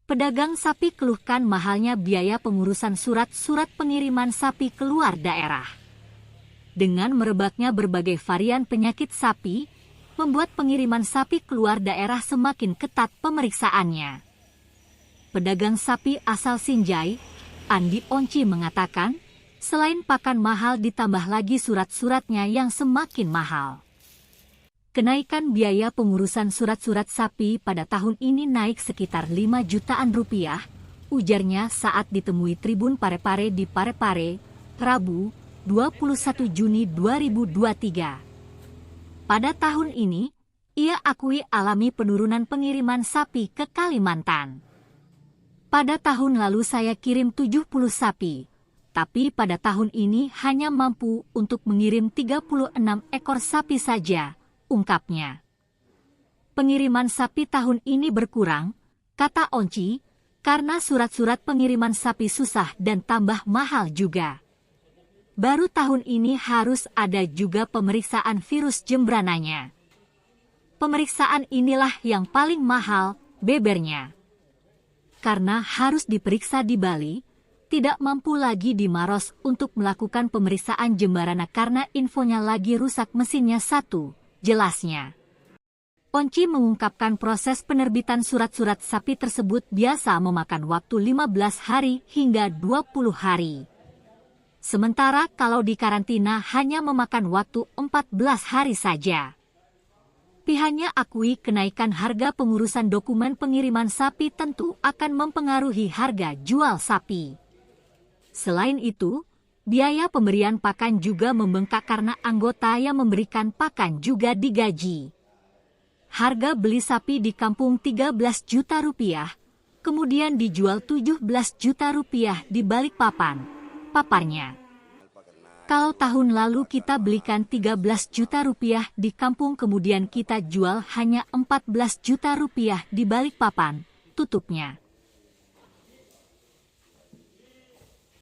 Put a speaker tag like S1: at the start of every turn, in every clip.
S1: Pedagang sapi keluhkan mahalnya biaya pengurusan surat-surat pengiriman sapi keluar daerah. Dengan merebaknya berbagai varian penyakit sapi, membuat pengiriman sapi keluar daerah semakin ketat pemeriksaannya. Pedagang sapi asal Sinjai, Andi Onci mengatakan, selain pakan mahal ditambah lagi surat-suratnya yang semakin mahal. Kenaikan biaya pengurusan surat-surat sapi pada tahun ini naik sekitar 5 jutaan rupiah, ujarnya saat ditemui Tribun Parepare di Parepare, Rabu, 21 Juni 2023. Pada tahun ini, ia akui alami penurunan pengiriman sapi ke Kalimantan. Pada tahun lalu saya kirim 70 sapi, tapi pada tahun ini hanya mampu untuk mengirim 36 ekor sapi saja, ungkapnya. Pengiriman sapi tahun ini berkurang, kata Onci, karena surat-surat pengiriman sapi susah dan tambah mahal juga. Baru tahun ini harus ada juga pemeriksaan virus jembrananya. Pemeriksaan inilah yang paling mahal, bebernya. Karena harus diperiksa di Bali, tidak mampu lagi di Maros untuk melakukan pemeriksaan jembrana karena infonya lagi rusak mesinnya satu, jelasnya. Onci mengungkapkan proses penerbitan surat-surat sapi tersebut biasa memakan waktu 15 hari hingga 20 hari. Sementara kalau di karantina hanya memakan waktu 14 hari saja. Pihaknya akui kenaikan harga pengurusan dokumen pengiriman sapi tentu akan mempengaruhi harga jual sapi. Selain itu, biaya pemberian pakan juga membengkak karena anggota yang memberikan pakan juga digaji. Harga beli sapi di kampung 13 juta rupiah, kemudian dijual 17 juta rupiah di Balikpapan, paparnya. Kalau tahun lalu kita belikan 13 juta rupiah di kampung kemudian kita jual hanya 14 juta rupiah di Balikpapan, tutupnya.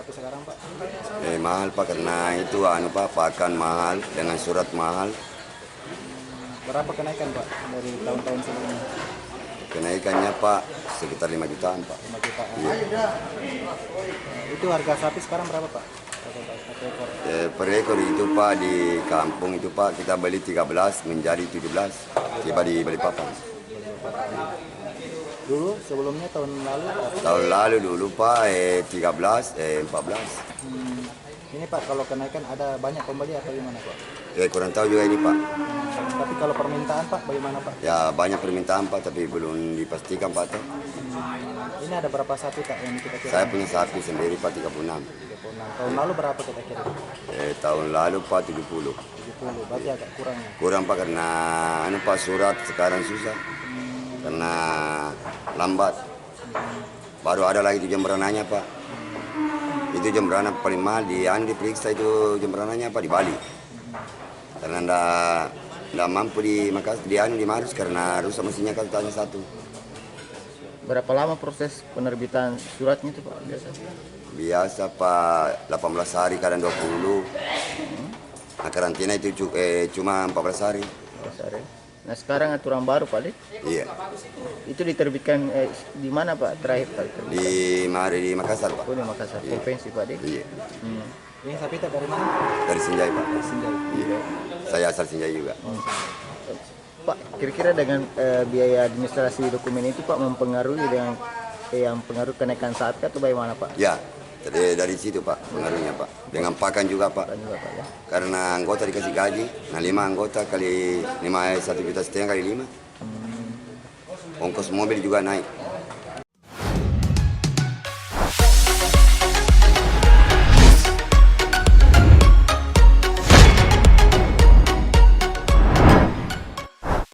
S2: Sekarang Pak?
S3: Mahal Pak karena itu pakan mahal dengan surat mahal.
S2: Berapa kenaikan Pak dari tahun-tahun sebelumnya?
S3: Kenaikannya Pak sekitar 5 jutaan Pak.
S2: 5 jutaan.
S3: Iya.
S2: Itu harga sapi sekarang berapa Pak? Satu ekor.
S3: Per ekor itu Pak di kampung itu Pak kita beli 13 menjadi 17 tiba di Balikpapan.
S2: Dulu sebelumnya tahun lalu?
S3: Tahun lalu dulu Pak 13, 14.
S2: Ini Pak kalau kenaikan ada banyak pembeli atau gimana Pak?
S3: Kurang tahu juga ini Pak.
S2: Tapi kalau permintaan Pak bagaimana Pak?
S3: Ya banyak permintaan Pak tapi belum dipastikan Pak.
S2: Ini ada berapa sapi Pak yang kita kirim?
S3: Saya punya sapi sendiri Pak 36.
S2: 36. Tahun lalu berapa kita kirim?
S3: Tahun lalu Pak 70.
S2: 70, berarti agak kurang ya?
S3: Kurang Pak karena Pak surat sekarang susah. Karena lambat. Baru ada lagi itu jembrananya Pak. Itu jembrana paling mahal diperiksa itu jembrananya Pak di Bali. Karena nggak mampu di Maros karena rusak mesinnya kan hanya satu.
S4: Berapa lama proses penerbitan suratnya itu Pak biasa?
S3: Biasa Pak 18 hari kadang 20. Nah, karantina itu cuma 14 hari.
S4: 14 hari. Nah sekarang aturan baru Pak Dik?
S3: Iya.
S4: Itu diterbitkan di mana Pak terakhir Pak?
S3: Di Makassar Pak.
S4: Oh di Makassar, provinsi Pak Dik?
S3: Iya.
S2: Ini sapi itu dari mana?
S3: Dari Sinjai Pak.
S2: Sinjai.
S3: Iya. Saya asal Sinjai juga.
S4: Pak, kira-kira dengan biaya administrasi dokumen itu Pak mempengaruhi dengan yang pengaruh kenaikan saat atau bagaimana Pak?
S3: Ya, dari situ Pak pengaruhnya Pak. Dengan pakan juga Pak.
S4: Pakan juga Pak ya.
S3: Karena anggota dikasih gaji, nah 5 anggota kali 1,5 juta kali 5. Ongkos mobil juga naik.